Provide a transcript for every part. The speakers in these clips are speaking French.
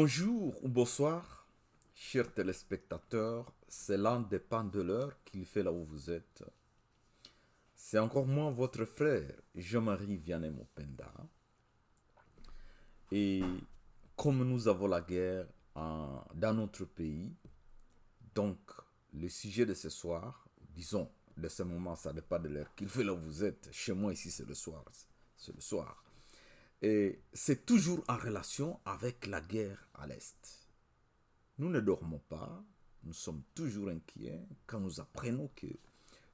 Bonjour ou bonsoir, chers téléspectateurs, cela dépend de l'heure qu'il fait là où vous êtes. C'est encore moi, votre frère, Jean-Marie Vianney Mopenda. Et comme nous avons la guerre dans notre pays, donc le sujet de ce soir, disons, de ce moment, ça dépend de l'heure qu'il fait là où vous êtes. Chez moi ici, c'est le soir. C'est le soir. Et c'est toujours en relation avec la guerre à l'Est. Nous ne dormons pas, nous sommes toujours inquiets quand nous apprenons que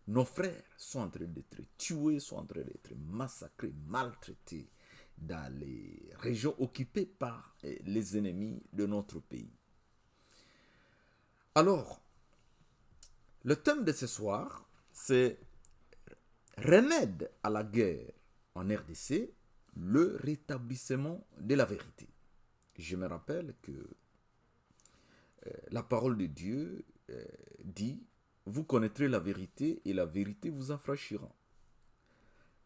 nos frères sont en train d'être tués, sont en train d'être massacrés, maltraités dans les régions occupées par les ennemis de notre pays. Alors, le thème de ce soir, c'est remède à la guerre en RDC, le rétablissement de la vérité. Je me rappelle que la parole de Dieu dit « Vous connaîtrez la vérité et la vérité vous affranchira ».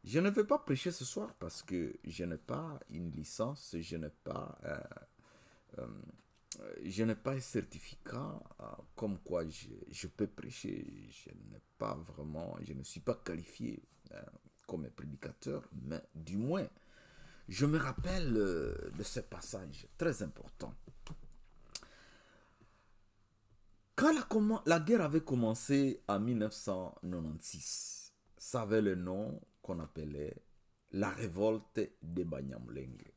Je ne vais pas prêcher ce soir parce que je n'ai pas une licence, je n'ai pas un certificat comme quoi je peux prêcher. Je ne suis pas qualifié comme prédicateur, mais du moins, je me rappelle de ce passage très important. Quand la guerre avait commencé en 1996, ça avait le nom qu'on appelait la révolte des Banyamulenge.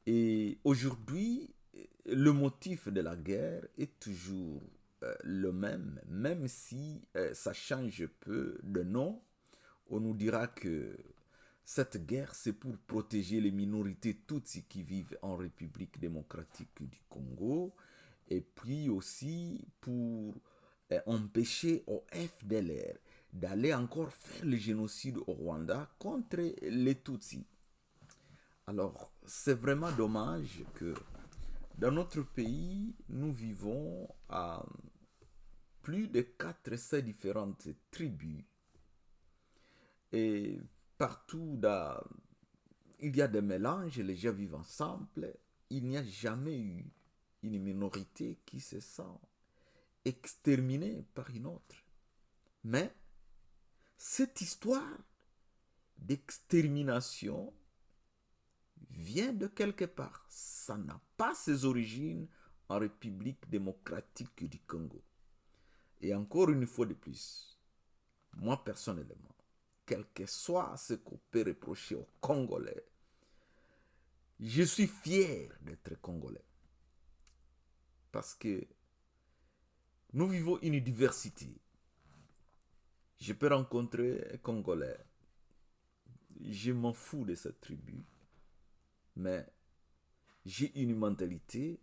Et aujourd'hui, le motif de la guerre est toujours le même si ça change peu de nom. On nous dira que cette guerre, c'est pour protéger les minorités tutsis qui vivent en République démocratique du Congo, et puis aussi pour empêcher au FDLR d'aller encore faire le génocide au Rwanda contre les Tutsis. Alors, c'est vraiment dommage que dans notre pays, nous vivons à plus de 400 différentes tribus. Et partout, il y a des mélanges, les gens vivent ensemble. Il n'y a jamais eu une minorité qui se sent exterminée par une autre. Mais cette histoire d'extermination vient de quelque part. Ça n'a pas ses origines en République démocratique du Congo. Et encore une fois de plus, moi personnellement, quel que soit ce qu'on peut reprocher aux Congolais, je suis fier d'être Congolais. Parce que nous vivons une diversité. Je peux rencontrer un Congolais. Je m'en fous de cette tribu. Mais j'ai une mentalité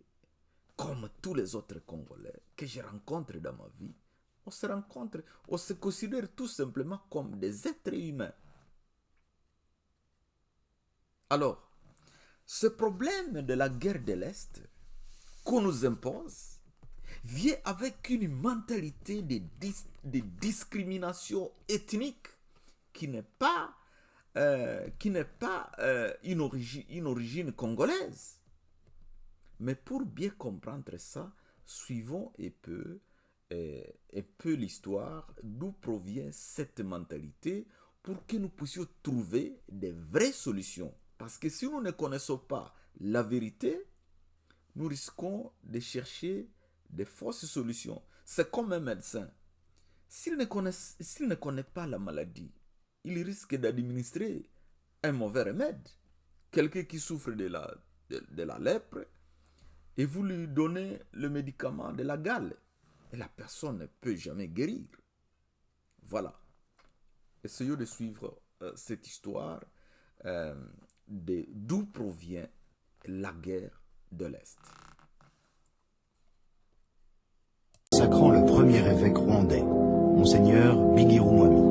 comme tous les autres Congolais que je rencontre dans ma vie. On se considère tout simplement comme des êtres humains. Alors, ce problème de la guerre de l'Est qu'on nous impose vient avec une mentalité de discrimination ethnique qui n'est pas une origine congolaise. Mais pour bien comprendre ça, suivons un peu l'histoire d'où provient cette mentalité pour que nous puissions trouver des vraies solutions. Parce que si nous ne connaissons pas la vérité, nous risquons de chercher des fausses solutions. C'est comme un médecin. S'il ne connaît pas la maladie, il risque d'administrer un mauvais remède. Quelqu'un qui souffre de la lèpre, et vous lui donnez le médicament de la gale. Et la personne ne peut jamais guérir. Voilà. Essayons de suivre cette histoire d'où provient la guerre de l'Est. Consacrant le premier évêque rwandais, Monseigneur Bigiru Mwami.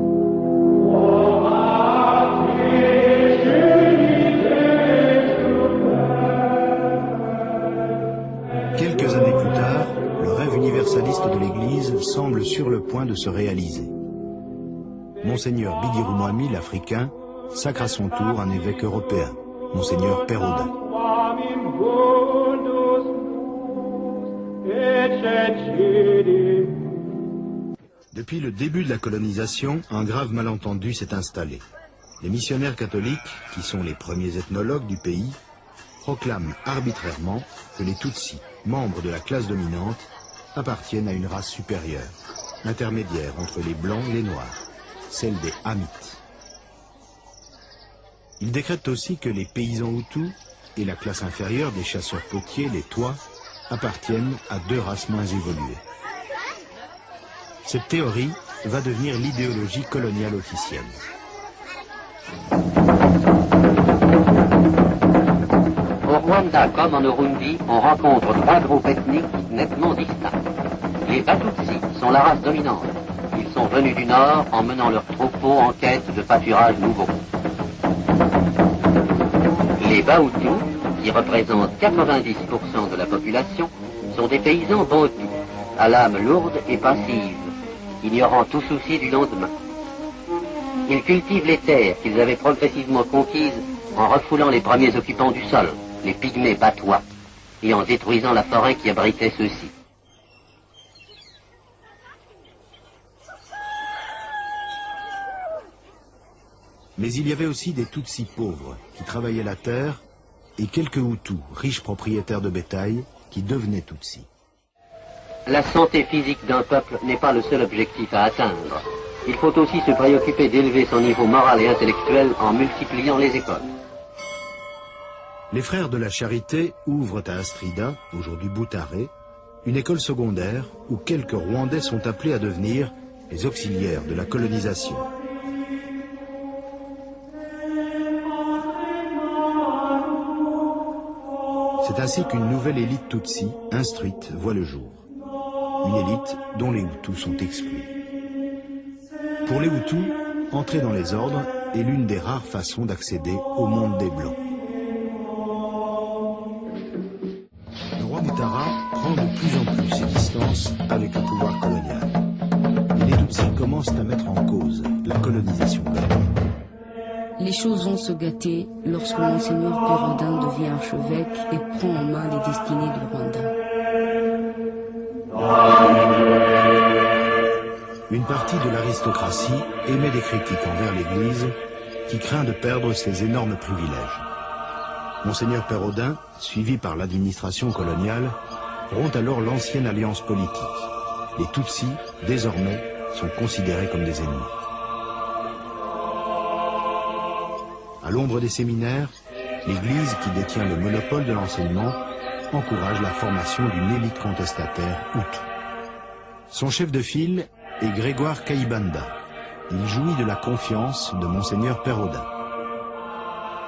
Quelques années plus tard, le rêve universaliste de l'Église semble sur le point de se réaliser. Monseigneur Bigiru Mwami, l'Africain, sacre à son tour un évêque européen, Monseigneur Peroda. Depuis le début de la colonisation, un grave malentendu s'est installé. Les missionnaires catholiques, qui sont les premiers ethnologues du pays, proclament arbitrairement que les Tutsis, membres de la classe dominante, appartiennent à une race supérieure, intermédiaire entre les Blancs et les Noirs, celle des Hamites. Ils décrètent aussi que les paysans Hutus et la classe inférieure des chasseurs potiers, les Tois, appartiennent à deux races moins évoluées. Cette théorie va devenir l'idéologie coloniale officielle. Au Rwanda comme en Burundi, on rencontre trois groupes ethniques nettement distincts. Les Batutsi sont la race dominante. Ils sont venus du nord en menant leurs troupeaux en quête de pâturages nouveaux. Les Bahutus, qui représentent 90% de la population, sont des paysans bantus, à l'âme lourde et passive, ignorant tout souci du lendemain. Ils cultivent les terres qu'ils avaient progressivement conquises en refoulant les premiers occupants du sol, les pygmées batois, et en détruisant la forêt qui abritait ceux-ci. Mais il y avait aussi des Tutsis pauvres qui travaillaient la terre et quelques Hutus, riches propriétaires de bétail, qui devenaient Tutsis. La santé physique d'un peuple n'est pas le seul objectif à atteindre. Il faut aussi se préoccuper d'élever son niveau moral et intellectuel en multipliant les écoles. Les frères de la Charité ouvrent à Astrida, aujourd'hui Boutaré, une école secondaire où quelques Rwandais sont appelés à devenir les auxiliaires de la colonisation. C'est ainsi qu'une nouvelle élite Tutsi, instruite, voit le jour. Une élite dont les Hutus sont exclus. Pour les Hutus, entrer dans les ordres est l'une des rares façons d'accéder au monde des Blancs. Le roi Mutara prend de plus en plus ses distances avec le pouvoir colonial. Et les Tutsis commencent à mettre en cause la colonisation belge. Les choses vont se gâter lorsque Monseigneur Pérodin devient archevêque et prend en main les destinées du Rwanda. Une partie de l'aristocratie émet des critiques envers l'Église qui craint de perdre ses énormes privilèges. Monseigneur Pérodin, suivi par l'administration coloniale, rompt alors l'ancienne alliance politique. Les Tutsis, désormais, sont considérés comme des ennemis. À l'ombre des séminaires, l'Église, qui détient le monopole de l'enseignement, encourage la formation d'une élite contestataire Hutu. Son chef de file est Grégoire Kayibanda. Il jouit de la confiance de Monseigneur Pérodin.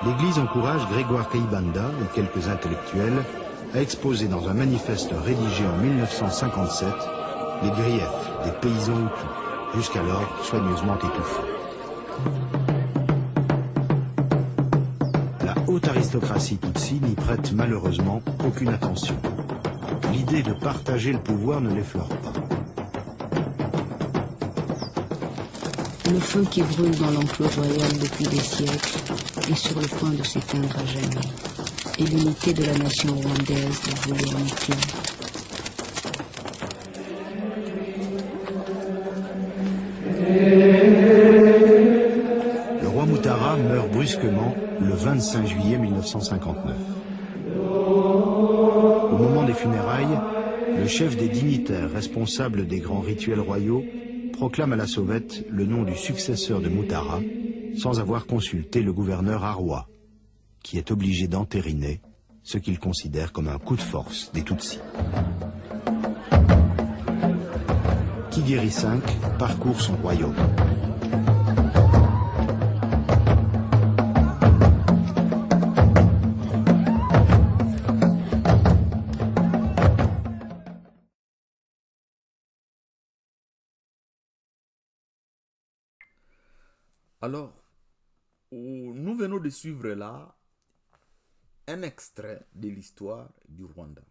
L'Église encourage Grégoire Kayibanda et quelques intellectuels à exposer dans un manifeste rédigé en 1957 les griefs des paysans Hutus, jusqu'alors soigneusement étouffés. La haute aristocratie Tutsi n'y prête malheureusement aucune attention. L'idée de partager le pouvoir ne l'effleure pas. Le feu qui brûle dans l'enclos royal depuis des siècles est sur le point de s'éteindre à jamais. Et l'unité de la nation rwandaise est volée en éclats. Le roi Mutara meurt brusquement le 25 juillet 1959. Au moment des funérailles, le chef des dignitaires responsables des grands rituels royaux proclame à la sauvette le nom du successeur de Mutara sans avoir consulté le gouverneur Arwa, qui est obligé d'entériner ce qu'il considère comme un coup de force des Tutsis. Kigeri V parcourt son royaume. Alors, nous venons de suivre là un extrait de l'histoire du Rwanda.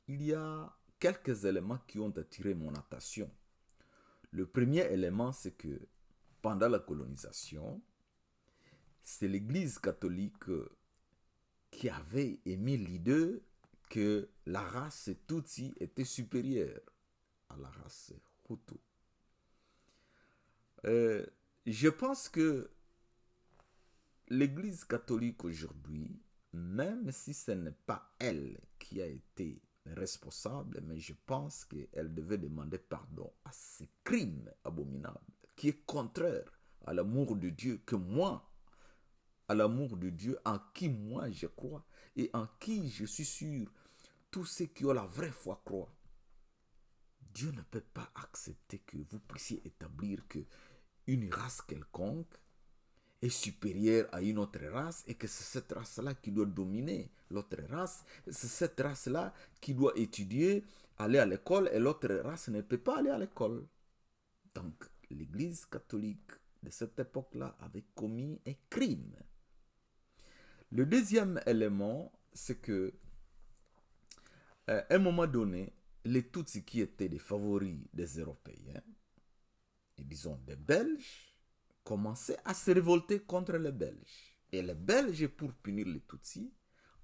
Il y a quelques éléments qui ont attiré mon attention. Le premier élément, c'est que pendant la colonisation, c'est l'Église catholique qui avait émis l'idée que la race Tutsi était supérieure à la race Hutu. Je pense que l'Église catholique aujourd'hui, même si ce n'est pas elle qui a été responsable, mais je pense qu'elle devait demander pardon à ces crimes abominables qui est contraire à l'amour de Dieu que moi, à l'amour de Dieu en qui moi je crois et en qui je suis sûr tous ceux qui ont la vraie foi croient. Dieu ne peut pas accepter que vous puissiez établir que une race quelconque est supérieure à une autre race et que c'est cette race-là qui doit dominer l'autre race. C'est cette race-là qui doit étudier, aller à l'école et l'autre race ne peut pas aller à l'école. Donc, l'Église catholique de cette époque-là avait commis un crime. Le deuxième élément, c'est que à un moment donné, les Tutsis qui étaient des favoris des Européens, et disons des Belges, commençaient à se révolter contre les Belges. Et les Belges, pour punir les Tutsis,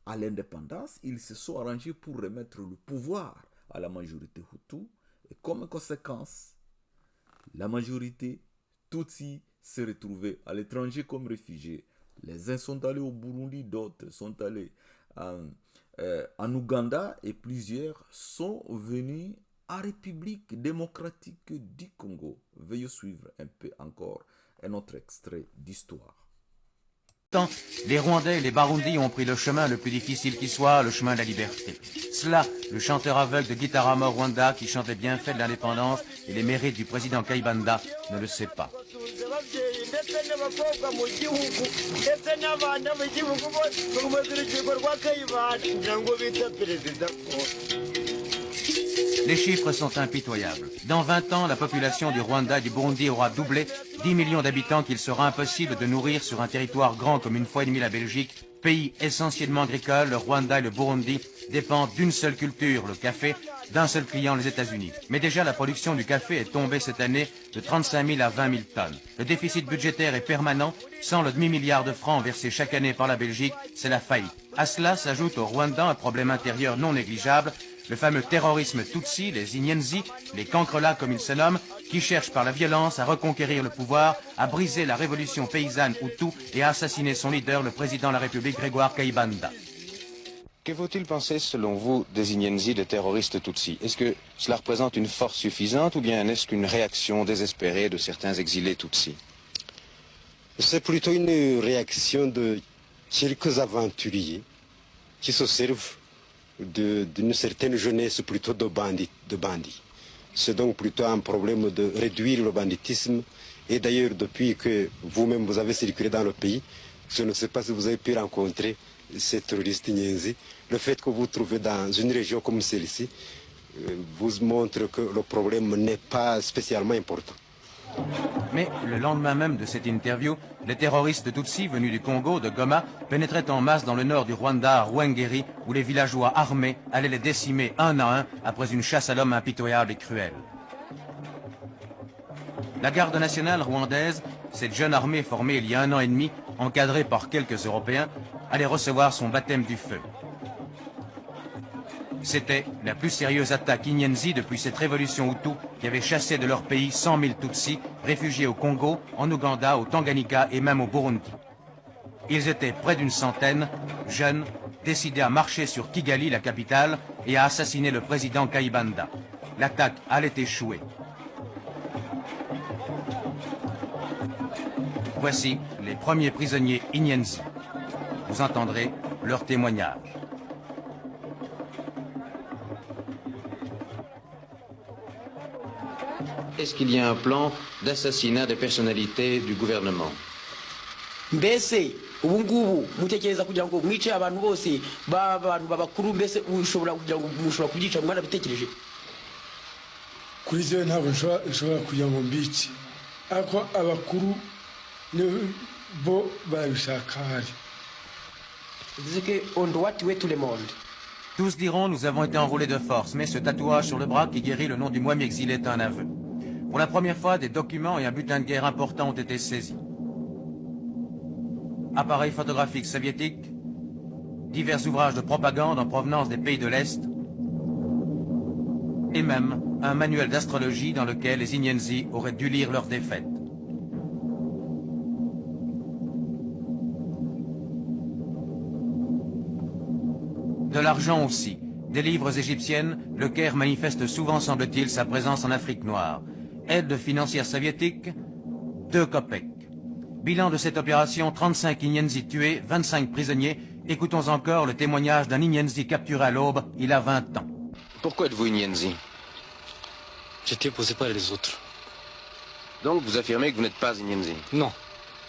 à l'indépendance, ils se sont arrangés pour remettre le pouvoir à la majorité Hutu. Et comme conséquence, la majorité Tutsi s'est retrouvée à l'étranger comme réfugiés. Les uns sont allés au Burundi, d'autres sont allés en Ouganda et plusieurs sont venus en République démocratique du Congo. Veuillez suivre un peu encore un autre extrait d'histoire. Les Rwandais et les Barundis ont pris le chemin le plus difficile qui soit, le chemin de la liberté. Cela, le chanteur aveugle de Gitarama Rwanda qui chante les bienfaits de l'indépendance et les mérites du président Kayibanda ne le sait pas. Les chiffres sont impitoyables. Dans 20 ans, la population du Rwanda et du Burundi aura doublé, 10 millions d'habitants qu'il sera impossible de nourrir sur un territoire grand comme une fois et demie la Belgique. Pays essentiellement agricole, le Rwanda et le Burundi dépendent d'une seule culture, le café, d'un seul client, les États-Unis. Mais déjà, la production du café est tombée cette année de 35 000 à 20 000 tonnes. Le déficit budgétaire est permanent. Sans le demi-milliard de francs versés chaque année par la Belgique, c'est la faillite. À cela s'ajoute au Rwanda un problème intérieur non négligeable, le fameux terrorisme Tutsi, les Inyenzi, les cancrelats comme ils se nomment, qui cherchent par la violence à reconquérir le pouvoir, à briser la révolution paysanne Hutu et à assassiner son leader, le président de la République, Grégoire Kayibanda. Que faut-il penser, selon vous, des Inyenzi, des terroristes Tutsis? Est-ce que cela représente une force suffisante ou bien est-ce qu'une réaction désespérée de certains exilés Tutsis? C'est plutôt une réaction de quelques aventuriers qui se servent d'une certaine jeunesse plutôt de bandits. C'est donc plutôt un problème de réduire le banditisme. Et d'ailleurs, depuis que vous-même vous avez circulé dans le pays, je ne sais pas si vous avez pu rencontrer ces terroristes Inyenzi. Le fait que vous vous trouvez dans une région comme celle-ci vous montre que le problème n'est pas spécialement important. Mais le lendemain même de cette interview, les terroristes Tutsis venus du Congo, de Goma, pénétraient en masse dans le nord du Rwanda, à Rwengeri, où les villageois armés allaient les décimer un à un après une chasse à l'homme impitoyable et cruelle. La garde nationale rwandaise, cette jeune armée formée il y a 1 an et demi, encadrée par quelques Européens, allait recevoir son baptême du feu. C'était la plus sérieuse attaque Inyenzi depuis cette révolution Hutu qui avait chassé de leur pays 100 000 Tutsis, réfugiés au Congo, en Ouganda, au Tanganyika et même au Burundi. Ils étaient près d'une centaine, jeunes, décidés à marcher sur Kigali, la capitale, et à assassiner le président Kayibanda. L'attaque allait échouer. Voici les premiers prisonniers Inyenzi. Vous entendrez leur témoignage. Est-ce qu'il y a un plan d'assassinat des personnalités du gouvernement? Mbese ubu ngubu mutekereza kugira ngo mwice abantu bose abantu babakuru mbese ushobora kugira ngo mushobora kubyica mwarabitekereje? Kuri je ntabwo nshobora kugira ngo mbice ariko abakuru bo babishaka hari. Disait que on doit tuer tout le monde. Tous diront nous avons été enrôlés de force, mais ce tatouage sur le bras qui guérit le nom du Mwami exilé est un aveu. Pour la première fois, des documents et un butin de guerre important ont été saisis. Appareils photographiques soviétiques, divers ouvrages de propagande en provenance des pays de l'Est, et même un manuel d'astrologie dans lequel les Inyenzi auraient dû lire leur défaite. l'argent aussi. Des livres égyptiennes, le Caire manifeste souvent, semble-t-il, sa présence en Afrique noire. Aide financière soviétique, 2 kopecks. Bilan de cette opération, 35 Inyenzi tués, 25 prisonniers. Écoutons encore le témoignage d'un Inyenzi capturé à l'aube, il a 20 ans. Pourquoi êtes-vous Inyenzi? J'étais posé par les autres. Donc vous affirmez que vous n'êtes pas Inyenzi? Non,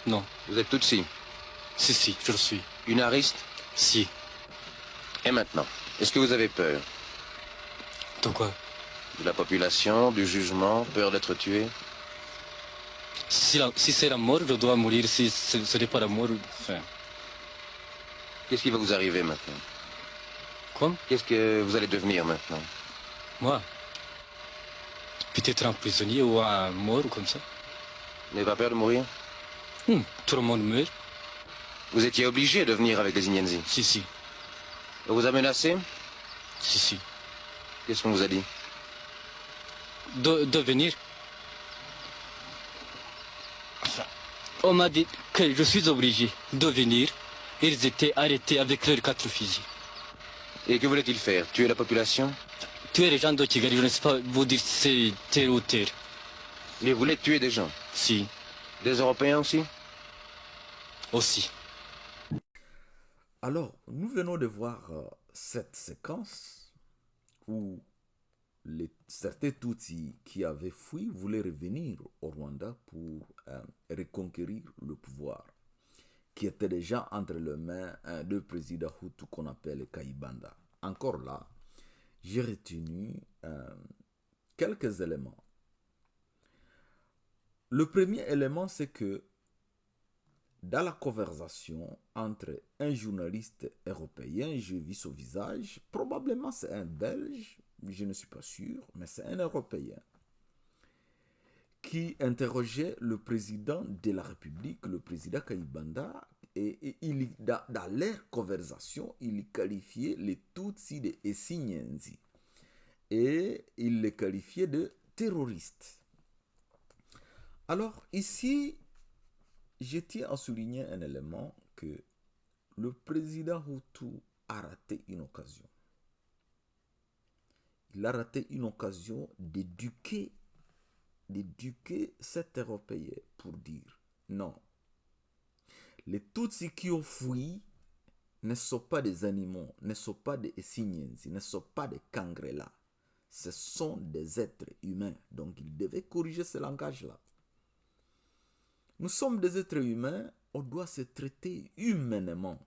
non. Vous êtes Tutsi? Si, je le suis. Unariste? Si. Et maintenant, est-ce que vous avez peur? De quoi? De la population, du jugement, peur d'être tué? Si c'est la mort, je dois mourir. Si ce n'est pas la mort, enfin... Qu'est-ce qui va vous arriver maintenant? Quoi? Qu'est-ce que vous allez devenir maintenant? Moi? Peut-être un prisonnier ou un mort ou comme ça. Vous n'avez pas peur de mourir? Tout le monde meurt. Vous étiez obligé de venir avec les Inyenzi? Si. On vous a menacé? Si. Qu'est-ce qu'on vous a dit? De venir. On m'a dit que je suis obligé de venir. Ils étaient arrêtés avec leurs 4 fusils. Et que voulait-il faire? Tuer la population? Tuer les gens de Kigali, je ne sais pas vous dire si c'est terre ou terre. Il voulait tuer des gens? Si. Des Européens aussi? Aussi. Alors, nous venons de voir cette séquence où certains Tutsis qui avaient fui voulaient revenir au Rwanda pour reconquérir le pouvoir, qui était déjà entre les mains de président Hutu qu'on appelle Kayibanda. Encore là, j'ai retenu quelques éléments. Le premier élément, c'est que dans la conversation entre un journaliste européen, j'ai vu son visage, probablement c'est un Belge, je ne suis pas sûr, mais c'est un Européen, qui interrogeait le président de la République, le président Kayibanda, et dans leur conversation, il qualifiait les Tutsis de Essinyenzi, et il les qualifiait de terroristes. Alors ici, je tiens à souligner un élément que le président Hutu a raté une occasion. Il a raté une occasion d'éduquer cet Européen pour dire non. Les Tutsis qui ont fui ne sont pas des animaux, ne sont pas des Essinyenzi, ne sont pas des Kangrela. Ce sont des êtres humains. Donc il devait corriger ce langage-là. Nous sommes des êtres humains, on doit se traiter humainement.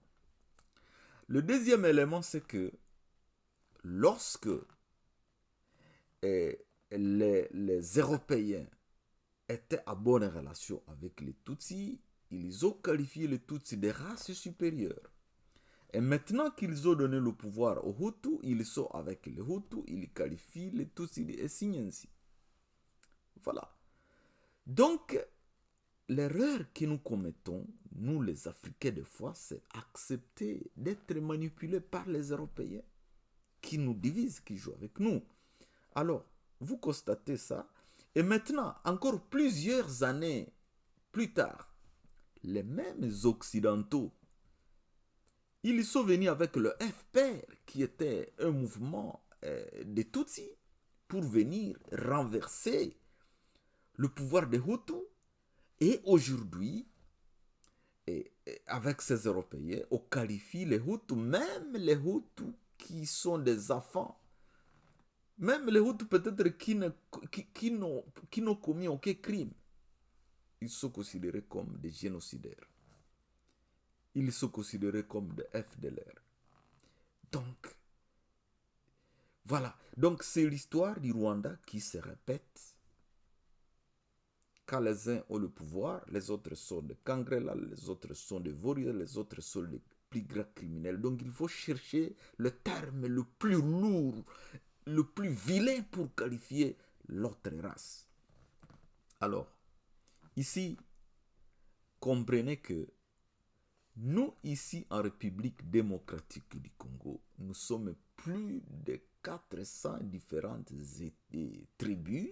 Le deuxième élément, c'est que lorsque les Européens étaient à bonne relation avec les Tutsis, ils ont qualifié les Tutsis de race supérieure. Et maintenant qu'ils ont donné le pouvoir aux Hutus, ils sont avec les Hutus, ils qualifient les Tutsis de Essinyenzi. Voilà. Donc, l'erreur que nous commettons, nous les Africains des fois, c'est accepter d'être manipulés par les Européens qui nous divisent, qui jouent avec nous. Alors, vous constatez ça, et maintenant, encore plusieurs années plus tard, les mêmes Occidentaux, ils sont venus avec le FPR, qui était un mouvement des Tutsis, pour venir renverser le pouvoir des Hutus. Et aujourd'hui, avec ces Européens, on qualifie les Hutus, même les Hutus qui sont des enfants, même les Hutus peut-être qui n'ont commis aucun crime, ils sont considérés comme des génocidaires. Ils sont considérés comme des FDLR. Donc, voilà. Donc, c'est l'histoire du Rwanda qui se répète. Quand les uns ont le pouvoir, les autres sont des Kangrela, les autres sont des Vauriens, les autres sont les plus grands criminels. Donc, il faut chercher le terme le plus lourd, le plus vilain pour qualifier l'autre race. Alors, ici, comprenez que nous, ici, en République démocratique du Congo, nous sommes plus de 400 différentes tribus,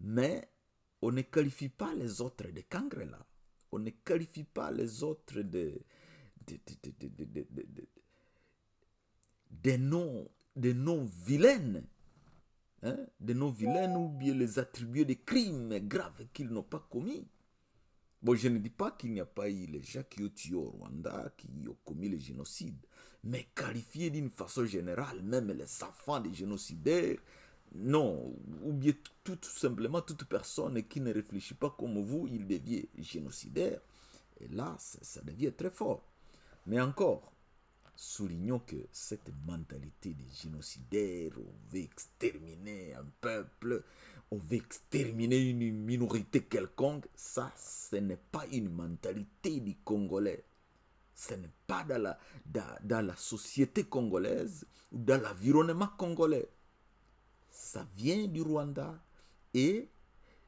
mais on ne qualifie pas les autres de Kangrela. On ne qualifie pas les autres des noms vilaines, hein, des noms vilaines ou bien les attribuer des crimes graves qu'ils n'ont pas commis. Bon, je ne dis pas qu'il n'y a pas eu les gens qui ont tué au Rwanda, qui ont commis le génocide, mais qualifier d'une façon générale, même les enfants des génocidaires, non, ou bien tout simplement toute personne qui ne réfléchit pas comme vous, il devient génocidaire. Et là, ça devient très fort. Mais encore, soulignons que cette mentalité des génocidaires, on veut exterminer un peuple, on veut exterminer une minorité quelconque, ça, ce n'est pas une mentalité du Congolais. Ce n'est pas dans la société congolaise ou dans l'environnement congolais. Ça vient du Rwanda et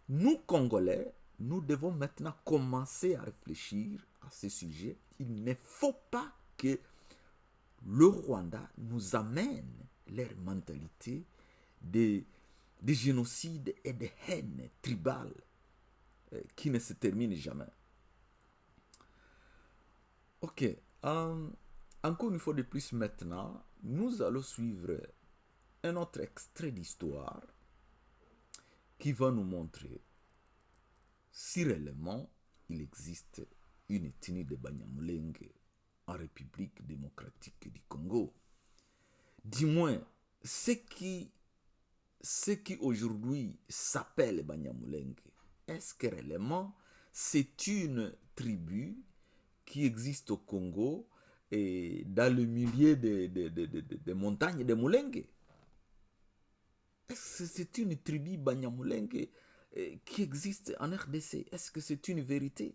nous, Congolais, nous devons maintenant commencer à réfléchir à ce sujet. Il ne faut pas que le Rwanda nous amène leur mentalité de génocide et de haine tribale qui ne se termine jamais. Ok, encore une fois de plus maintenant, nous allons suivre un autre extrait d'histoire qui va nous montrer si réellement il existe une ethnie de Banyamulenge en République démocratique du Congo. Du moins, ce qui aujourd'hui s'appelle Banyamulenge, est-ce que réellement c'est une tribu qui existe au Congo et dans le milieu des montagnes de Mulenge? Est-ce que c'est une tribu Banyamulenge qui existe en RDC? Est-ce que c'est une vérité?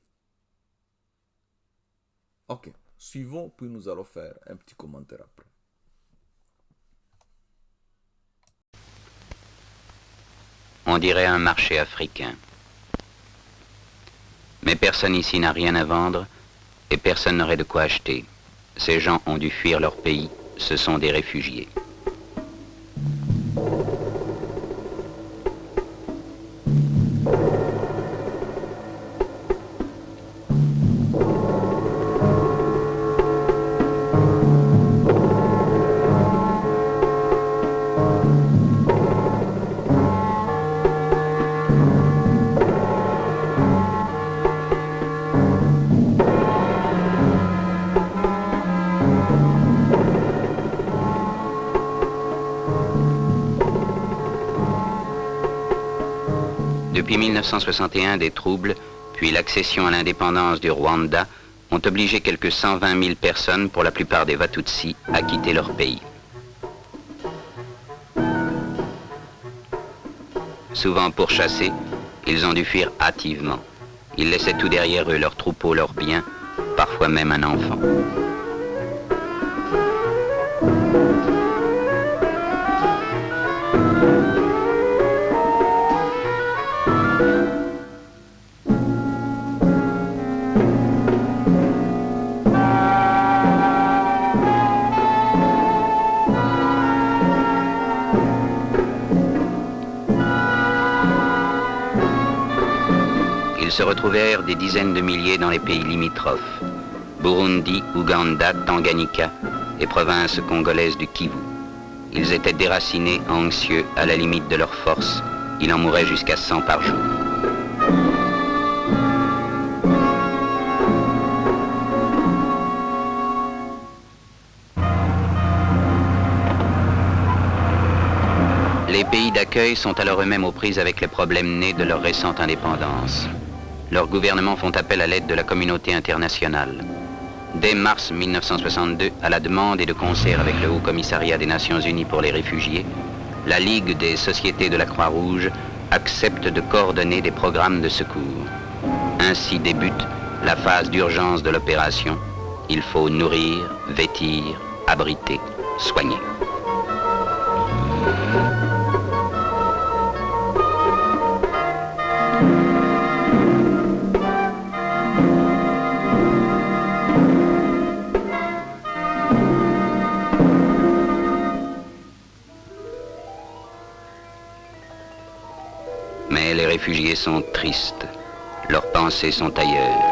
Ok, suivons, puis nous allons faire un petit commentaire après. On dirait un marché africain. Mais personne ici n'a rien à vendre et personne n'aurait de quoi acheter. Ces gens ont dû fuir leur pays, ce sont des réfugiés. Depuis 1961, des troubles, puis l'accession à l'indépendance du Rwanda, ont obligé quelques 120 000 personnes, pour la plupart des Watutsi, à quitter leur pays. Souvent pourchassés, ils ont dû fuir hâtivement. Ils laissaient tout derrière eux, leurs troupeaux, leurs biens, parfois même un enfant. Ils se retrouvèrent des dizaines de milliers dans les pays limitrophes, Burundi, Ouganda, Tanganyika et provinces congolaises du Kivu. Ils étaient déracinés, anxieux, à la limite de leurs forces. Il en mourait jusqu'à 100 par jour. Les pays d'accueil sont alors eux-mêmes aux prises avec les problèmes nés de leur récente indépendance. Leurs gouvernements font appel à l'aide de la communauté internationale. Dès mars 1962, à la demande et de concert avec le Haut Commissariat des Nations Unies pour les réfugiés, la Ligue des sociétés de la Croix-Rouge accepte de coordonner des programmes de secours. Ainsi débute la phase d'urgence de l'opération. Il faut nourrir, vêtir, abriter, soigner. Mais les réfugiés sont tristes. Leurs pensées sont ailleurs.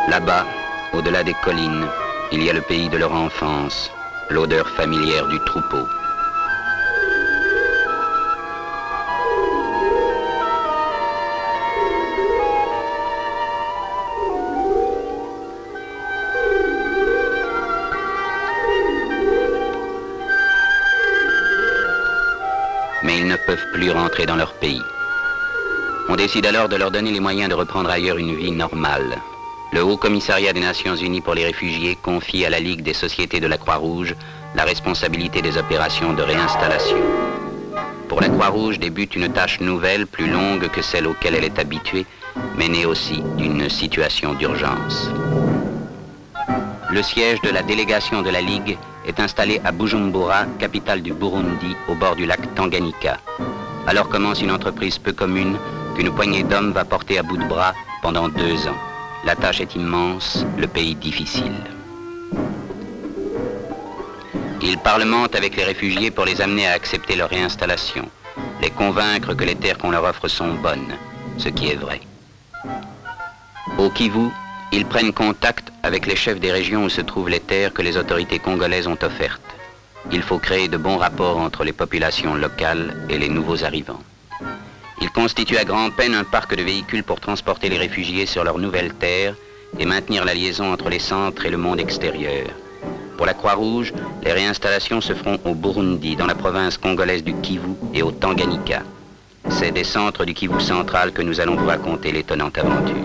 Là-bas, Au-delà des collines, il y a le pays de leur enfance, l'odeur familière du troupeau. Mais ils ne peuvent plus rentrer dans leur pays. On décide alors de leur donner les moyens de reprendre ailleurs une vie normale. Le Haut Commissariat des Nations Unies pour les réfugiés confie à la Ligue des sociétés de la Croix-Rouge la responsabilité des opérations de réinstallation. Pour la Croix-Rouge débute une tâche nouvelle, plus longue que celle auquel elle est habituée, mais née aussi d'une situation d'urgence. Le siège de la délégation de la Ligue est installé à Bujumbura, capitale du Burundi, au bord du lac Tanganyika. Alors commence une entreprise peu commune qu'une poignée d'hommes va porter à bout de bras pendant 2 ans. La tâche est immense, le pays difficile. Ils parlementent avec les réfugiés pour les amener à accepter leur réinstallation, les convaincre que les terres qu'on leur offre sont bonnes, ce qui est vrai. Au Kivu, ils prennent contact avec les chefs des régions où se trouvent les terres que les autorités congolaises ont offertes. Il faut créer de bons rapports entre les populations locales et les nouveaux arrivants. Ils constituent à grand-peine un parc de véhicules pour transporter les réfugiés sur leurs nouvelles terres et maintenir la liaison entre les centres et le monde extérieur. Pour la Croix-Rouge, les réinstallations se feront au Burundi, dans la province congolaise du Kivu et au Tanganyika. C'est des centres du Kivu central que nous allons vous raconter l'étonnante aventure.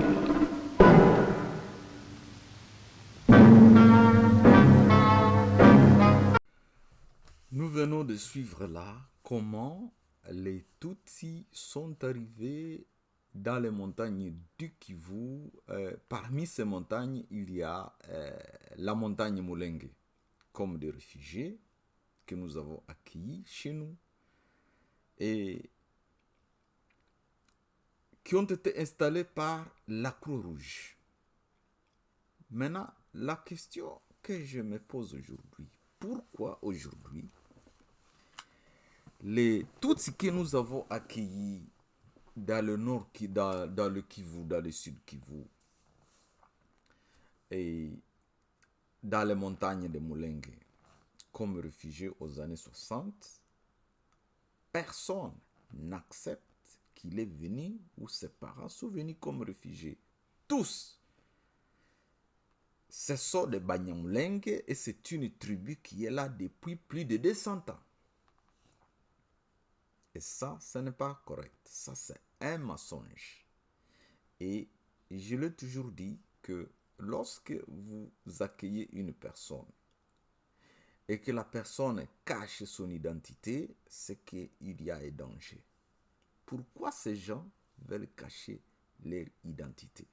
Nous venons de suivre là comment les Tutsis sont arrivés dans les montagnes du Kivu. Parmi ces montagnes, il y a la montagne Mulenge, comme des réfugiés que nous avons accueillis chez nous et qui ont été installés par la Croix-Rouge. Maintenant, la question que je me pose aujourd'hui, pourquoi aujourd'hui les Tutsis que nous avons accueillis dans le nord, dans le Kivu, dans le sud Kivu, et dans les montagnes de Mulenge, comme réfugiés aux années 60, personne n'accepte qu'il est venu ou ses parents sont venus comme réfugiés. Tous. Ce sont des Banyamulenge et c'est une tribu qui est là depuis plus de 200 ans. Et ça, ce n'est pas correct. Ça, c'est un mensonge. Et je l'ai toujours dit que lorsque vous accueillez une personne et que la personne cache son identité, c'est qu'il y a un danger. Pourquoi ces gens veulent cacher leur identité?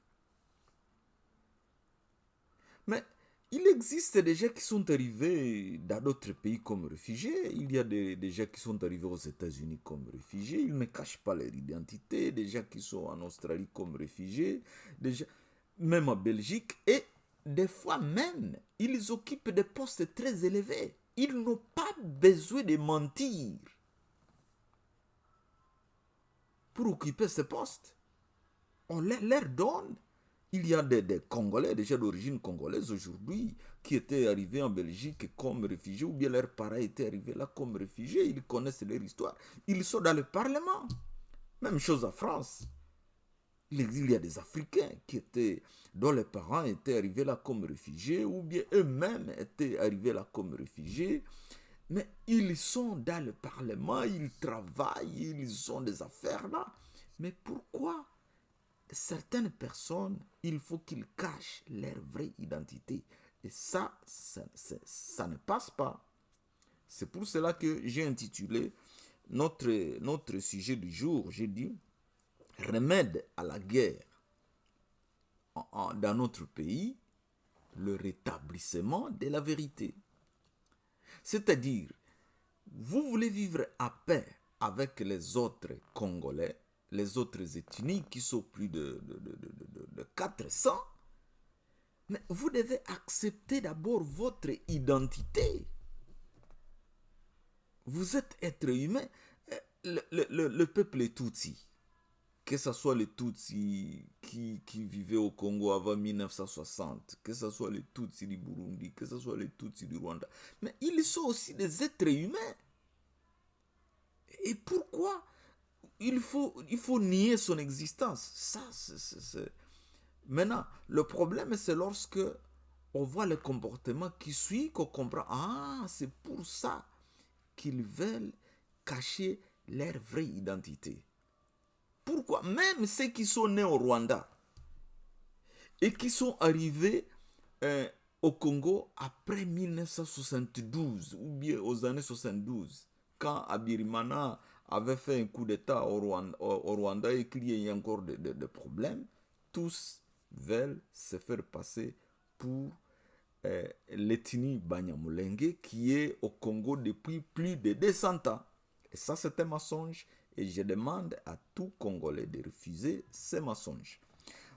Mais il existe des gens qui sont arrivés dans d'autres pays comme réfugiés. Il y a des gens qui sont arrivés aux États-Unis comme réfugiés. Ils ne cachent pas leur identité. Des gens qui sont en Australie comme réfugiés. Des gens, même en Belgique. Et des fois même, ils occupent des postes très élevés. Ils n'ont pas besoin de mentir pour occuper ces postes. On leur donne. Il y a des Congolais, des gens d'origine congolaise aujourd'hui, qui étaient arrivés en Belgique comme réfugiés, ou bien leurs parents étaient arrivés là comme réfugiés, ils connaissent leur histoire. Ils sont dans le Parlement. Même chose en France. Il y a des Africains dont les parents étaient arrivés là comme réfugiés, ou bien eux-mêmes étaient arrivés là comme réfugiés. Mais ils sont dans le Parlement, ils travaillent, ils ont des affaires là. Mais pourquoi certaines personnes, il faut qu'ils cachent leur vraie identité. Et ça ne passe pas. C'est pour cela que j'ai intitulé notre sujet du jour, j'ai dit « Remède à la guerre dans notre pays, le rétablissement de la vérité ». C'est-à-dire, vous voulez vivre à paix avec les autres Congolais, les autres ethnies qui sont plus de 400, mais vous devez accepter d'abord votre identité. Vous êtes être humain. Le peuple est Tutsi. que ce soit les Tutsis qui vivaient au Congo avant 1960, que ce soit les Tutsis du Burundi, que ce soit les Tutsis du Rwanda, mais ils sont aussi des êtres humains. Et pourquoi il faut nier son existence? Ça, c'est... Maintenant, le problème, c'est lorsque on voit le comportement qui suit, qu'on comprend, ah, c'est pour ça qu'ils veulent cacher leur vraie identité. Pourquoi? Même ceux qui sont nés au Rwanda et qui sont arrivés au Congo après 1972 ou bien aux années 72, quand Abirimana avait fait un coup d'État au Rwanda et qu'il y a eu encore des problèmes, tous veulent se faire passer pour l'ethnie Banyamulenge qui est au Congo depuis plus de 200 ans. Et ça, c'est un mensonge. Et je demande à tout Congolais de refuser ces mensonges.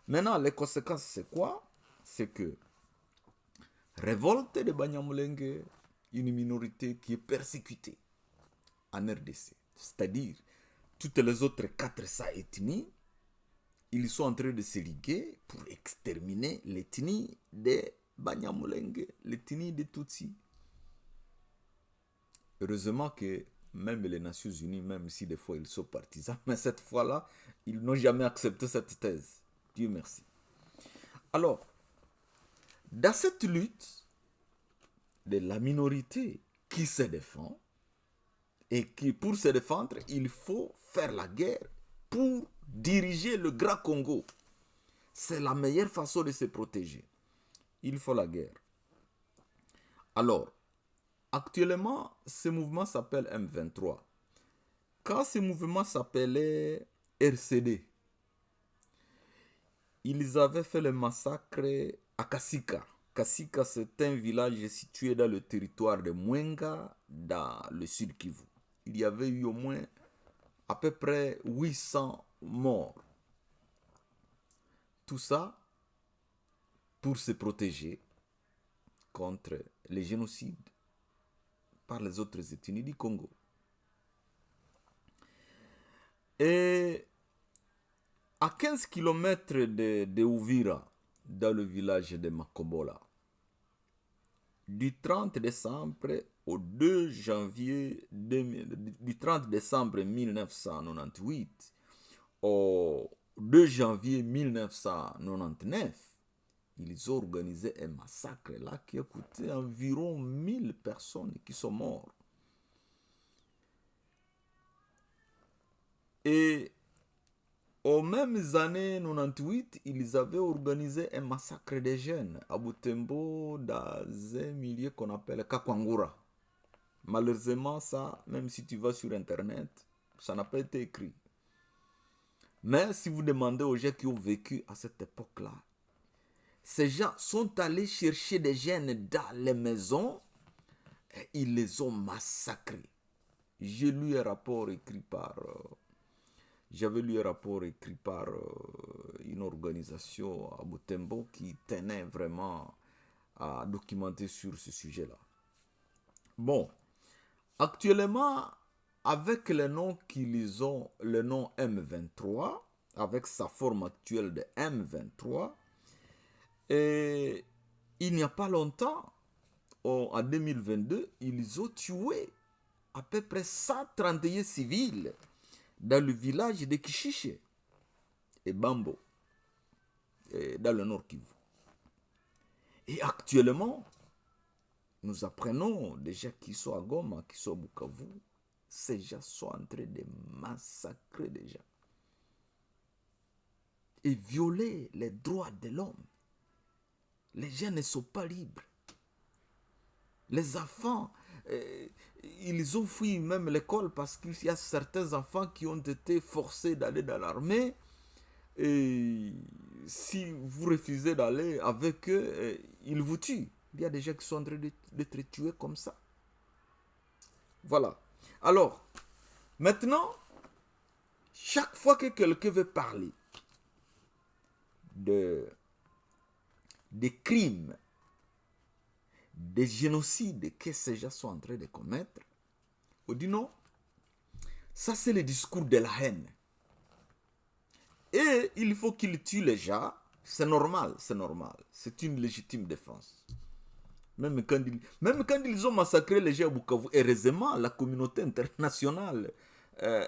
Maintenant, les conséquences, c'est quoi? C'est que révolte de Banyamulenge, une minorité qui est persécutée en RDC. C'est-à-dire, toutes les autres 400 ethnies, ils sont en train de se liguer pour exterminer l'ethnie des Banyamulenge, l'ethnie des Tutsis. Heureusement que même les Nations Unies, même si des fois ils sont partisans, mais cette fois-là, ils n'ont jamais accepté cette thèse. Dieu merci. Alors, dans cette lutte de la minorité qui se défend, et qui, pour se défendre, il faut faire la guerre pour diriger le Grand Congo. C'est la meilleure façon de se protéger. Il faut la guerre. Alors, actuellement, ce mouvement s'appelle M23. Quand ce mouvement s'appelait RCD, ils avaient fait le massacre à Kasika. Kasika, c'est un village situé dans le territoire de Mwenga, dans le sud Kivu. Il y avait eu au moins à peu près 800 morts. Tout ça pour se protéger contre les génocides par les autres ethnies du Congo. Et à 15 km de Uvira, dans le village de Makobola, du 30 décembre au 2 janvier, du 30 décembre 1998 au 2 janvier 1999, ils ont organisé un massacre là qui a coûté environ 1000 personnes qui sont mortes. Et aux mêmes années 98, ils avaient organisé un massacre des jeunes à Butembo dans un milieu qu'on appelle Kakwangura. Malheureusement, ça, même si tu vas sur Internet, ça n'a pas été écrit. Mais si vous demandez aux gens qui ont vécu à cette époque-là, ces gens sont allés chercher des jeunes dans les maisons et ils les ont massacrés. J'ai lu un rapport écrit par... J'avais lu un rapport écrit par une organisation à Butembo qui tenait vraiment à documenter sur ce sujet-là. Bon, actuellement, avec le nom qu'ils ont, le nom M23, avec sa forme actuelle de M23, et il n'y a pas longtemps, en 2022, ils ont tué à peu près 131 civils dans le village de Kishiche et Bambo, et dans le Nord Kivu. Et actuellement, nous apprenons des gens qui sont à Goma, qui sont à Bukavu, ces gens sont en train de massacrer des gens et violer les droits de l'homme. Les gens ne sont pas libres. Les enfants, ils ont fui même l'école parce qu'il y a certains enfants qui ont été forcés d'aller dans l'armée. Et si vous refusez d'aller avec eux, ils vous tuent. Il y a des gens qui sont en train d'être tués comme ça. Voilà. Alors, maintenant, chaque fois que quelqu'un veut parler des crimes, des génocides que ces gens sont en train de commettre, on dit non, ça c'est le discours de la haine. Et il faut qu'ils tuent les gens. C'est normal, c'est normal. C'est une légitime défense. Même quand ils ont massacré les gens à Bukavu, heureusement, la communauté internationale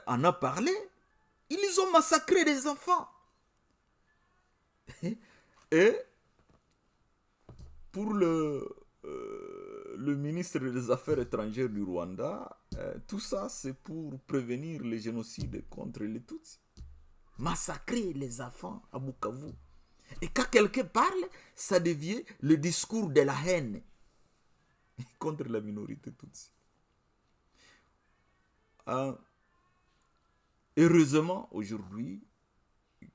en a parlé. Ils ont massacré des enfants. Et pour le ministre des Affaires étrangères du Rwanda, tout ça, c'est pour prévenir les génocides contre les Tutsis. Massacrer les enfants à Bukavu. Et quand quelqu'un parle, ça devient le discours de la haine contre la minorité Tutsi. Heureusement, aujourd'hui,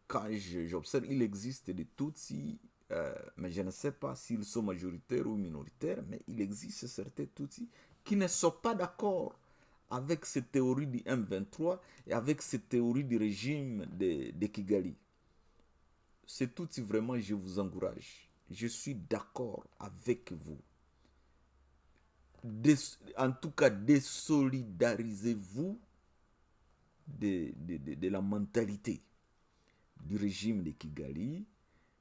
quand j'observe, il existe des Tutsis, mais je ne sais pas s'ils sont majoritaires ou minoritaires, mais il existe certains Tutsis qui ne sont pas d'accord avec cette théorie du M23 et avec cette théorie du régime de Kigali. C'est Tutsis, vraiment, je vous encourage. Je suis d'accord avec vous. En tout cas, désolidarisez-vous de la mentalité du régime de Kigali,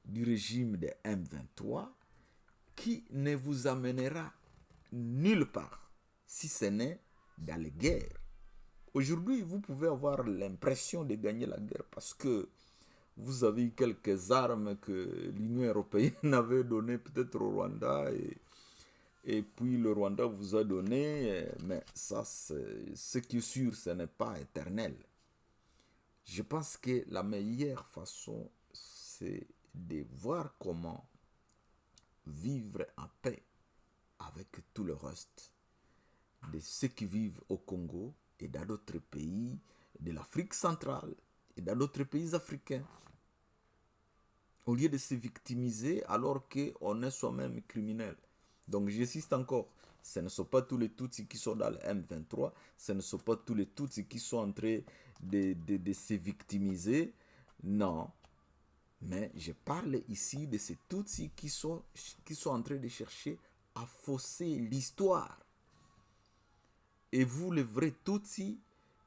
du régime de M23, qui ne vous amènera nulle part, si ce n'est dans les guerres. Aujourd'hui, vous pouvez avoir l'impression de gagner la guerre parce que vous avez eu quelques armes que l'Union européenne avait données peut-être au Rwanda et puis le Rwanda vous a donné, mais ça, ce qui est sûr, ce n'est pas éternel. Je pense que la meilleure façon, c'est de voir comment vivre en paix avec tout le reste de ceux qui vivent au Congo et dans d'autres pays de l'Afrique centrale et dans d'autres pays africains. Au lieu de se victimiser alors qu'on est soi-même criminel. Donc j'insiste encore, ce ne sont pas tous les Tutsis qui sont dans le M23, ce ne sont pas tous les Tutsis qui sont en train de se victimiser, non. Mais je parle ici de ces Tutsis qui sont en train de chercher à fausser l'histoire. Et vous, les vrais Tutsis,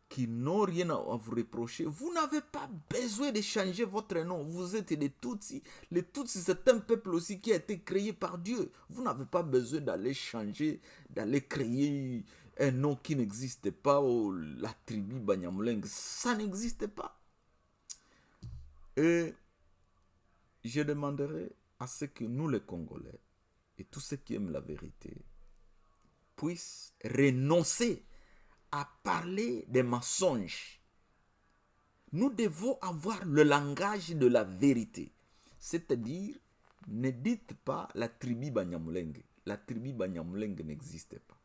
qui n'ont rien à vous reprocher, vous n'avez pas besoin de changer votre nom. Vous êtes des Tutsis. Les Tutsis, c'est un peuple aussi qui a été créé par Dieu. Vous n'avez pas besoin d'aller changer, d'aller créer un nom qui n'existe pas, ou la tribu Banyamulenge. Ça n'existe pas. Et je demanderai à ce que nous, les Congolais, et tous ceux qui aiment la vérité, puissent renoncer à parler des mensonges. Nous devons avoir le langage de la vérité. C'est-à-dire, ne dites pas la tribu Banyamulenge. La tribu Banyamulenge n'existe pas.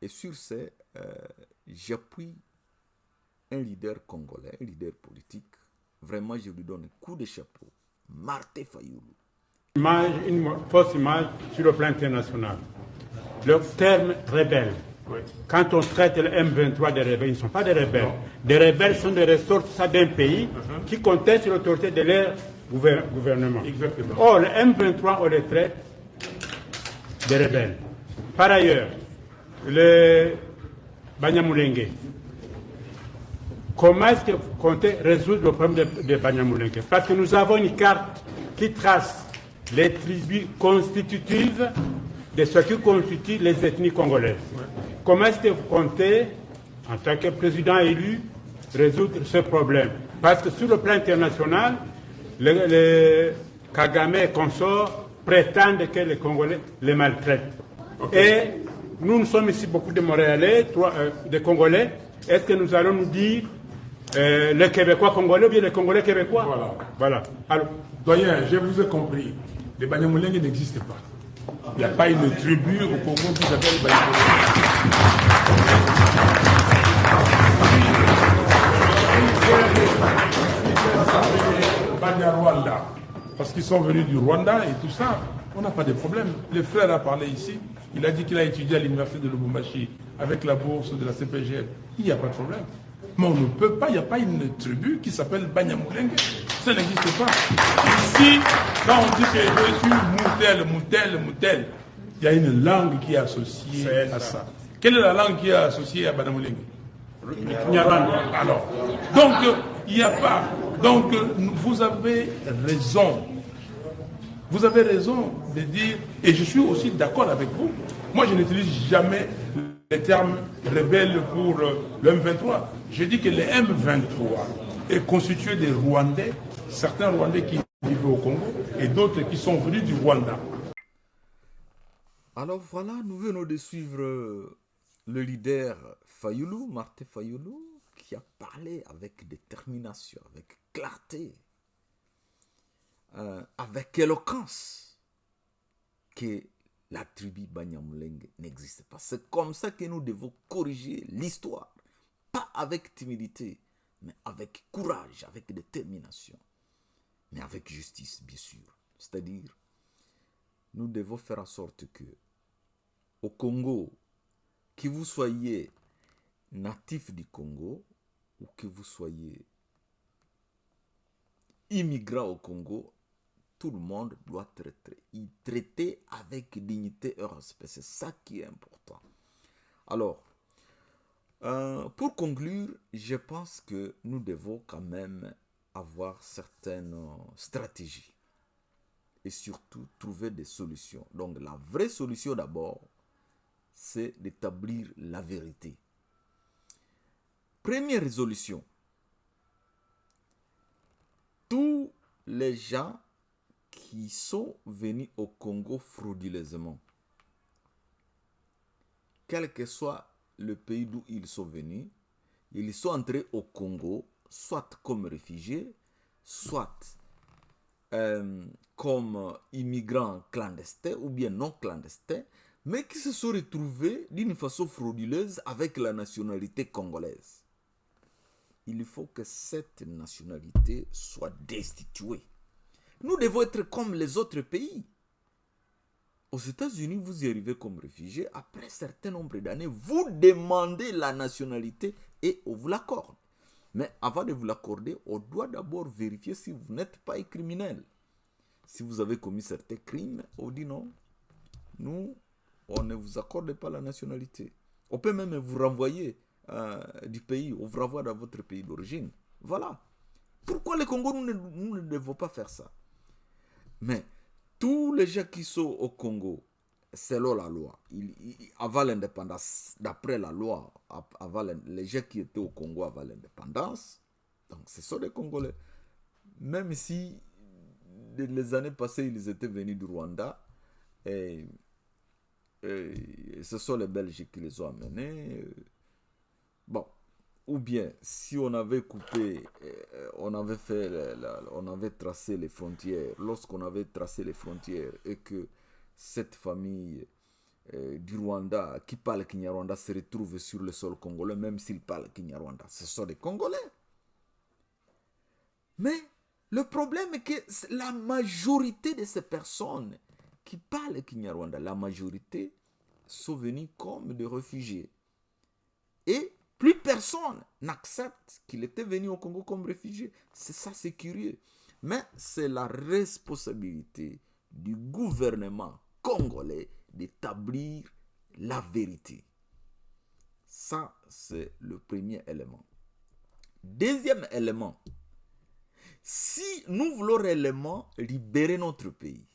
Et sur ce, j'appuie un leader congolais, un leader politique. Vraiment, je lui donne un coup de chapeau. Martin Fayulu. Une fausse image sur le plan international. Le terme rebelle. Oui. Quand on traite le M23 de rebelles, ils ne sont pas des rebelles. Non. Des rebelles sont des ressortissants d'un pays qui contestent l'autorité de leur gouvernement. Exactement. Or, le M23, on les traite des rebelles. Par ailleurs, le Banyamulenge. Comment est-ce que vous comptez résoudre le problème de Banyamulenge? Parce que nous avons une carte qui trace les tribus constitutives de ce qui constitue les ethnies congolaises. Ouais. Comment est-ce que vous comptez, en tant que président élu, résoudre ce problème? Parce que sur le plan international, les Kagame et consorts prétendent que les Congolais les maltraitent. Okay. Et nous sommes ici beaucoup de Montréalais, des Congolais. Est-ce que nous allons nous dire les Québécois congolais ou bien les Congolais québécois? Voilà. Alors, doyen, je vous ai compris. Les Banyamulenge n'existent pas. Il n'y a pas une tribu au Congo qui s'appelle Banyamulenge. Banyarwanda, parce qu'ils sont venus du Rwanda et tout ça, on n'a pas de problème. Le frère a parlé ici, il a dit qu'il a étudié à l'université de Lubumbashi avec la bourse de la CPGL. Il n'y a pas de problème. Mais on ne peut pas, il n'y a pas une tribu qui s'appelle Banyamulenge. Ça n'existe pas. Ici, quand on dit que je suis Moutel, il y a une langue qui est associée à ça. Quelle est la langue qui est associée à Banyamulenge? Alors, donc, Il n'y a pas. Donc, vous avez raison. Vous avez raison de dire, et je suis aussi d'accord avec vous. Moi, je n'utilise jamais le terme rebelle pour le M23. Je dis que le M23 est constitué de Rwandais, certains Rwandais qui vivent au Congo et d'autres qui sont venus du Rwanda. Alors voilà, nous venons de suivre le leader Fayulu, Martin Fayulu, qui a parlé avec détermination, avec clarté, avec éloquence, que la tribu Banyamulenge n'existe pas. C'est comme ça que nous devons corriger l'histoire. Pas avec timidité, mais avec courage, avec détermination. Mais avec justice, bien sûr. C'est-à-dire, nous devons faire en sorte que, au Congo, que vous soyez natif du Congo, ou que vous soyez immigrant au Congo, tout le monde doit être traité avec dignité et respect. C'est ça qui est important. Alors, pour conclure, je pense que nous devons quand même avoir certaines stratégies et surtout trouver des solutions. Donc, la vraie solution d'abord, c'est d'établir la vérité. Première résolution. Tous les gens qui sont venus au Congo frauduleusement, quel que soit le pays d'où ils sont venus, ils sont entrés au Congo, soit comme réfugiés, soit comme immigrants clandestins ou bien non clandestins, mais qui se sont retrouvés d'une façon frauduleuse avec la nationalité congolaise. Il faut que cette nationalité soit destituée. Nous devons être comme les autres pays. Aux États-Unis, vous y arrivez comme réfugié. Après un certain nombre d'années, vous demandez la nationalité et on vous l'accorde. Mais avant de vous l'accorder, on doit d'abord vérifier si vous n'êtes pas un criminel. Si vous avez commis certains crimes, on dit non. Nous, on ne vous accorde pas la nationalité. On peut même vous renvoyer du pays, on vous renvoie dans votre pays d'origine. Voilà. Pourquoi le Congo, nous ne devons pas faire ça? Mais tous les gens qui sont au Congo, selon la loi, avant l'indépendance, d'après la loi, les gens qui étaient au Congo avant l'indépendance, donc ce sont des Congolais. Même si les années passées, ils étaient venus du Rwanda, et ce sont les Belges qui les ont amenés. Bon, ou bien, si on avait coupé, on avait tracé les frontières, lorsqu'on avait tracé les frontières et que cette famille du Rwanda qui parle Kinyarwanda se retrouve sur le sol congolais, même s'ils parlent Kinyarwanda, ce sont des Congolais. Mais le problème est que la majorité de ces personnes qui parlent Kinyarwanda, la majorité sont venus comme des réfugiés. Et plus personne n'accepte qu'il était venu au Congo comme réfugié. C'est ça, c'est curieux. Mais c'est la responsabilité du gouvernement congolais d'établir la vérité. Ça, c'est le premier élément. Deuxième élément. Si nous voulons réellement libérer notre pays,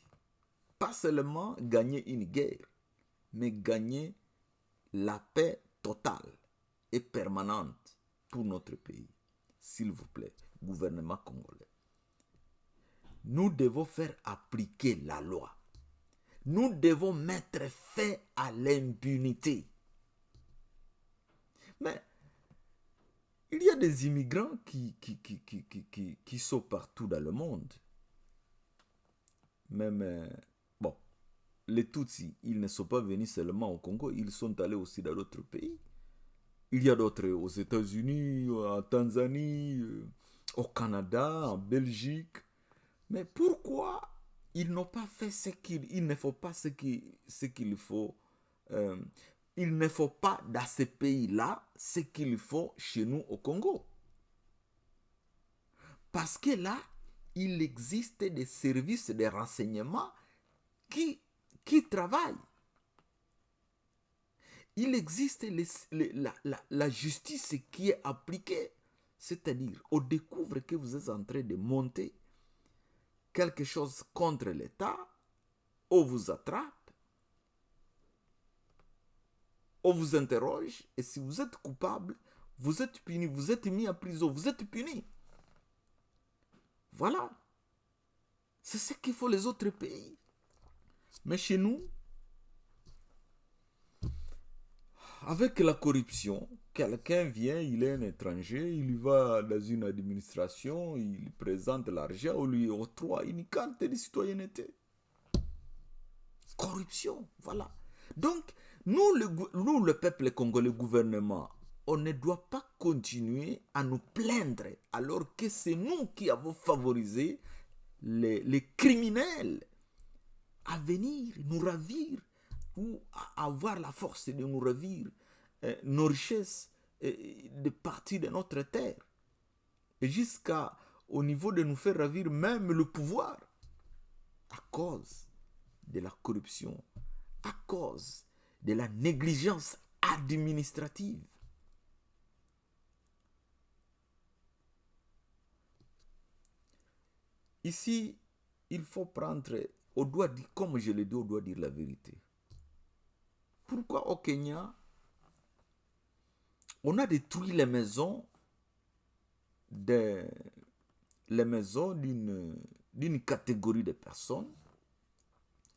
pas seulement gagner une guerre, mais gagner la paix totale et permanente pour notre pays. S'il vous plaît, gouvernement congolais. Nous devons faire appliquer la loi. Nous devons mettre fin à l'impunité. Mais il y a des immigrants qui sont partout dans le monde. Même, bon, les Tutsis, ils ne sont pas venus seulement au Congo, ils sont allés aussi dans d'autres pays. Il y a d'autres aux États-Unis, en Tanzanie, au Canada, en Belgique. Mais pourquoi ils n'ont pas fait il ne faut pas ce qu'il faut. Il ne faut pas dans ces pays-là ce qu'il faut chez nous au Congo. Parce que là, il existe des services de renseignement qui travaillent. Il existe la justice qui est appliquée. C'est-à-dire, on découvre que vous êtes en train de monter quelque chose contre l'État, on vous attrape, on vous interroge, et si vous êtes coupable, vous êtes puni, vous êtes mis en prison, vous êtes puni. Voilà. C'est ce qu'il faut les autres pays. Mais chez nous, avec la corruption, quelqu'un vient, il est un étranger, il va dans une administration, il présente l'argent, on lui octroie une carte de citoyenneté. Corruption, voilà. Donc, nous, le peuple congolais, le gouvernement, on ne doit pas continuer à nous plaindre alors que c'est nous qui avons favorisé les criminels à venir nous ravir ou à avoir la force de nous ravir nos richesses de partie de notre terre. Et jusqu'au niveau de nous faire ravir même le pouvoir à cause de la corruption, à cause de la négligence administrative. Ici, il faut prendre, on doit dire, comme je l'ai dit, on doit dire la vérité. Pourquoi au Kenya, on a détruit les maisons d'une catégorie de personnes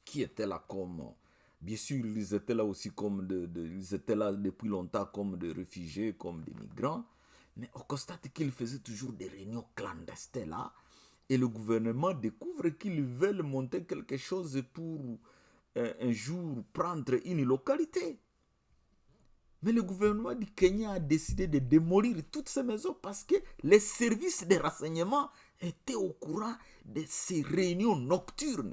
qui étaient là comme, bien sûr, ils étaient là aussi comme ils étaient là depuis longtemps comme des réfugiés, comme des migrants, mais on constate qu'ils faisaient toujours des réunions clandestines là. Et le gouvernement découvre qu'ils veulent monter quelque chose pour un jour prendre une localité. Mais le gouvernement du Kenya a décidé de démolir toutes ces maisons parce que les services de renseignement étaient au courant de ces réunions nocturnes.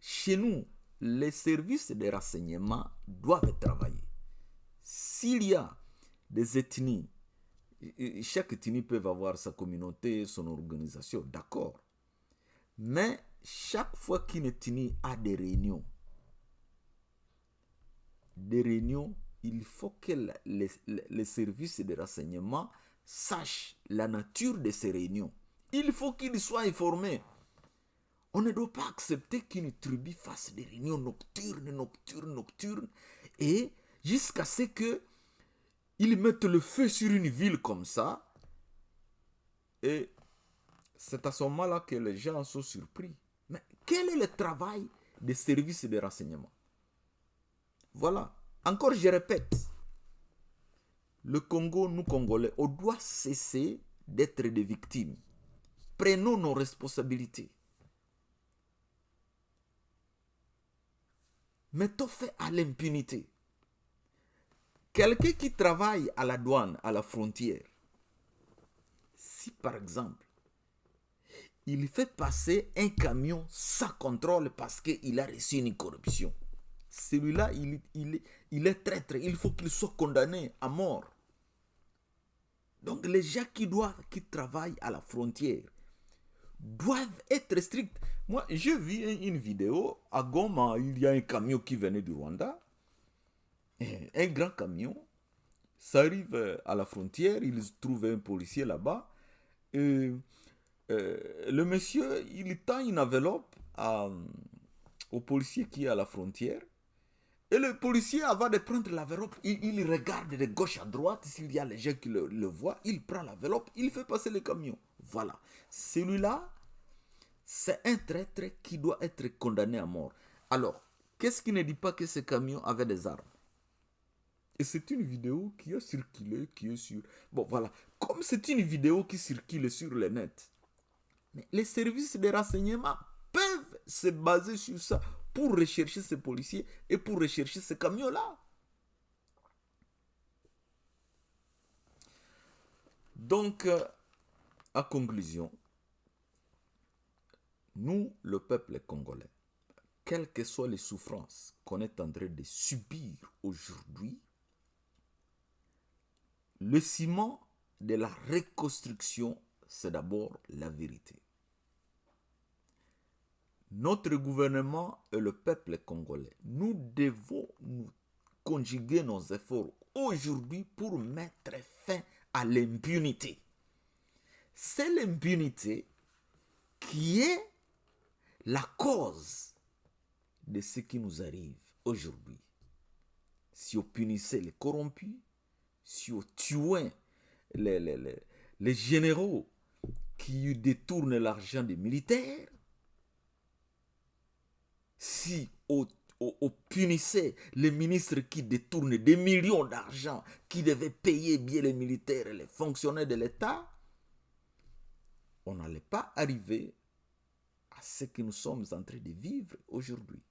Chez nous, les services de renseignement doivent travailler. S'il y a des ethnies, chaque ethnie peut avoir sa communauté, son organisation, d'accord. Mais chaque fois qu'une ethnie a des réunions, il faut que les services de renseignement sachent la nature de ces réunions. Il faut qu'ils soient informés. On ne doit pas accepter qu'une tribu fasse des réunions nocturnes, et jusqu'à ce que ils mettent le feu sur une ville comme ça, et c'est à ce moment-là que les gens sont surpris. Mais quel est le travail des services de renseignement? Voilà. Encore, je répète, le Congo, nous Congolais, on doit cesser d'être des victimes. Prenons nos responsabilités. Mettons fin à l'impunité. Quelqu'un qui travaille à la douane, à la frontière, si par exemple, il fait passer un camion sans contrôle parce qu'il a reçu une corruption, celui-là, il est traître, il faut qu'il soit condamné à mort. Donc les gens qui travaillent à la frontière doivent être stricts. Moi, j'ai vu une vidéo, à Goma, il y a un camion qui venait du Rwanda, un grand camion, ça arrive à la frontière, ils trouvent un policier là-bas, et le monsieur, il tend une enveloppe au policier qui est à la frontière, et le policier, avant de prendre l'enveloppe, il regarde de gauche à droite, s'il y a les gens qui le voient, il prend l'enveloppe, il fait passer le camion. Voilà. Celui-là, c'est un traître qui doit être condamné à mort. Alors, qu'est-ce qui ne dit pas que ce camion avait des armes? Et c'est une vidéo qui a circulé, qui est sur... Bon, voilà. Comme c'est une vidéo qui circule sur le net, mais les services de renseignement peuvent se baser sur ça pour rechercher ces policiers et pour rechercher ces camions-là. Donc, à conclusion, nous, le peuple congolais, quelles que soient les souffrances qu'on est en train de subir aujourd'hui, le ciment de la reconstruction, c'est d'abord la vérité. Notre gouvernement et le peuple congolais, nous devons nous conjuguer nos efforts aujourd'hui pour mettre fin à l'impunité. C'est l'impunité qui est la cause de ce qui nous arrive aujourd'hui. Si on punissait les corrompus, si on tuait les généraux qui détournent l'argent des militaires, si on punissait les ministres qui détournent des millions d'argent, qui devaient payer bien les militaires et les fonctionnaires de l'État, on n'allait pas arriver à ce que nous sommes en train de vivre aujourd'hui.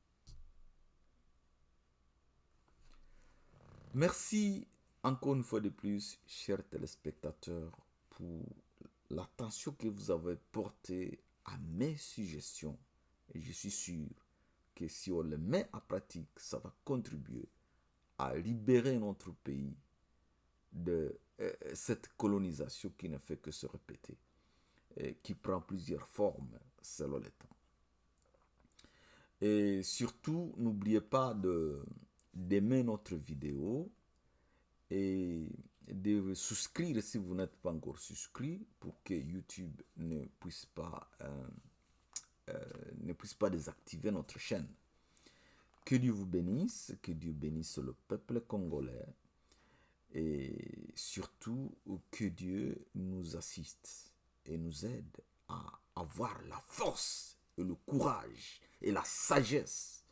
Merci encore une fois de plus, chers téléspectateurs, pour l'attention que vous avez portée à mes suggestions. Et je suis sûr que si on les met en pratique, ça va contribuer à libérer notre pays de cette colonisation qui ne fait que se répéter et qui prend plusieurs formes selon les temps. Et surtout, n'oubliez pas d'aimer notre vidéo et de souscrire si vous n'êtes pas encore souscrit pour que YouTube ne puisse pas désactiver notre chaîne. Que Dieu vous bénisse, que Dieu bénisse le peuple congolais et surtout que Dieu nous assiste et nous aide à avoir la force et le courage et la sagesse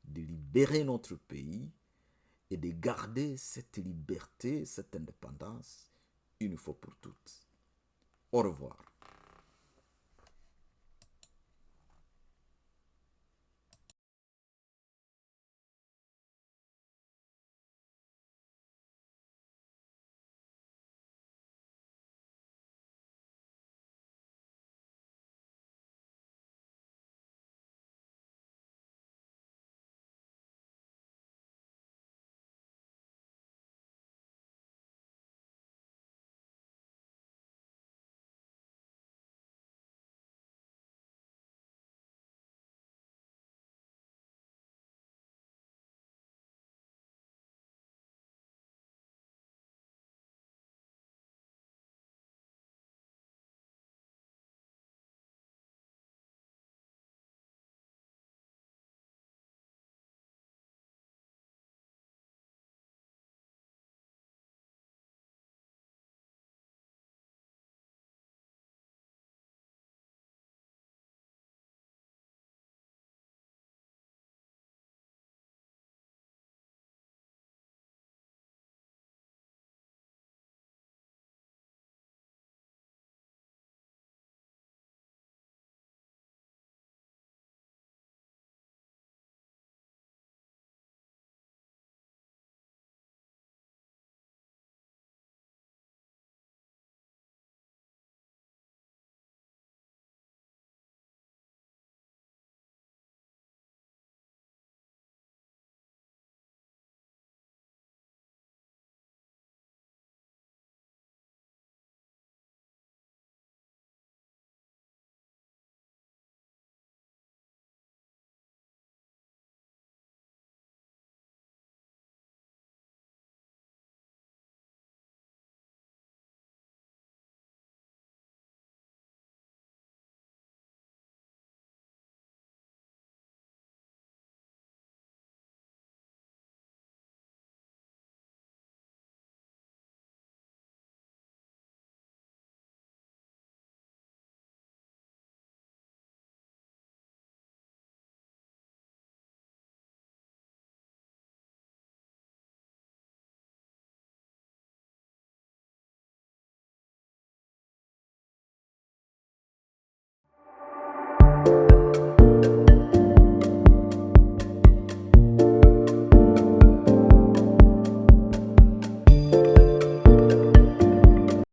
de libérer notre pays et de garder cette liberté, cette indépendance une fois pour toutes. Au revoir.